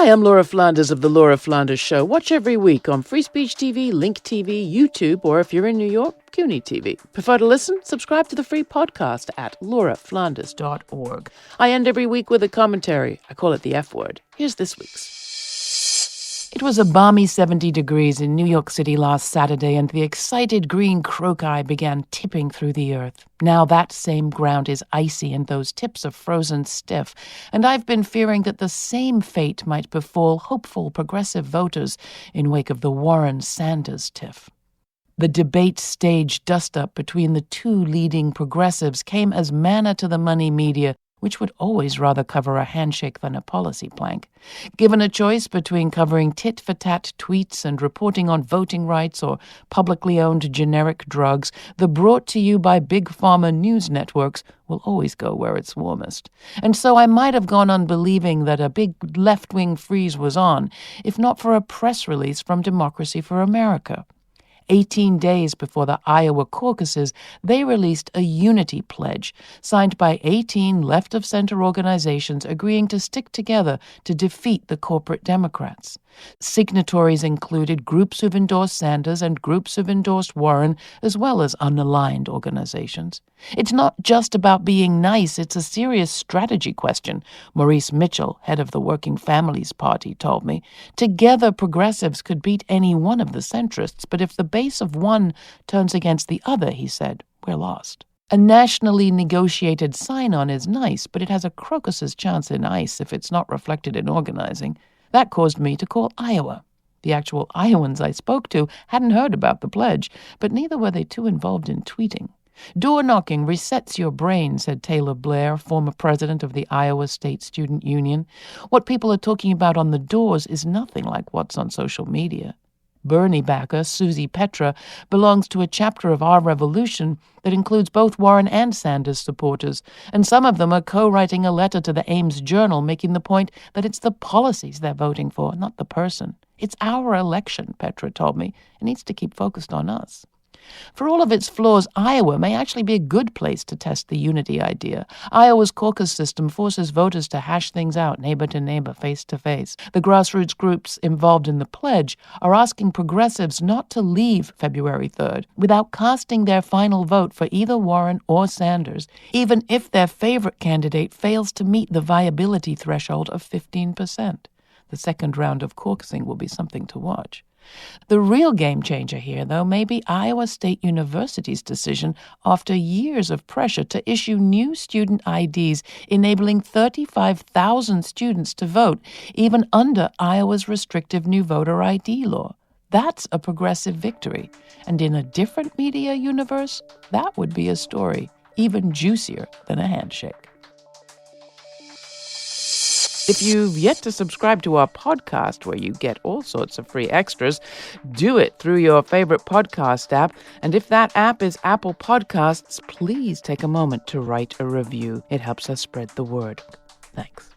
Hi, I'm Laura Flanders of The Laura Flanders Show. Watch every week on Free Speech TV, Link TV, YouTube, or if you're in New York, CUNY TV. Prefer to listen? Subscribe to the free podcast at lauraflanders.org. I end every week with a commentary. I call it the F word. Here's this week's. It was a balmy 70 degrees in New York City last Saturday, and the excited green crocus began tipping through the earth. Now that same ground is icy and those tips are frozen stiff, and I've been fearing that the same fate might befall hopeful progressive voters in wake of the Warren-Sanders tiff. The debate stage dust-up between the two leading progressives came as manna to the money media, which would always rather cover a handshake than a policy plank. Given a choice between covering tit-for-tat tweets and reporting on voting rights or publicly owned generic drugs, the brought-to-you-by-Big-Pharma news networks will always go where it's warmest. And so I might have gone on believing that a big left-wing freeze was on, if not for a press release from Democracy for America. 18 days before the Iowa caucuses, they released a unity pledge signed by 18 left-of-center organizations agreeing to stick together to defeat the corporate Democrats. Signatories included groups who've endorsed Sanders and groups who've endorsed Warren, as well as unaligned organizations. It's not just about being nice, it's a serious strategy question, Maurice Mitchell, head of the Working Families Party, told me. Together, progressives could beat any one of the centrists, but if the base of one turns against the other, he said, we're lost. A nationally negotiated sign-on is nice, but it has a crocus's chance in ice if it's not reflected in organizing. That caused me to call Iowa. The actual Iowans I spoke to hadn't heard about the pledge, but neither were they too involved in tweeting. Door-knocking resets your brain, said Taylor Blair, former president of the Iowa State Student Union. What people are talking about on the doors is nothing like what's on social media. Bernie backer Susie Petra belongs to a chapter of Our Revolution that includes both Warren and Sanders supporters, and some of them are co-writing a letter to the Ames Journal making the point that it's the policies they're voting for, not the person. It's our election, Petra told me. It needs to keep focused on us. For all of its flaws, Iowa may actually be a good place to test the unity idea. Iowa's caucus system forces voters to hash things out neighbor to neighbor, face to face. The grassroots groups involved in the pledge are asking progressives not to leave February 3rd without casting their final vote for either Warren or Sanders, even if their favorite candidate fails to meet the viability threshold of 15%. The second round of caucusing will be something to watch. The real game changer here, though, may be Iowa State University's decision after years of pressure to issue new student IDs enabling 35,000 students to vote, even under Iowa's restrictive new voter ID law. That's a progressive victory. And in a different media universe, that would be a story even juicier than a handshake. If you've yet to subscribe to our podcast, where you get all sorts of free extras, do it through your favorite podcast app. And if that app is Apple Podcasts, please take a moment to write a review. It helps us spread the word. Thanks.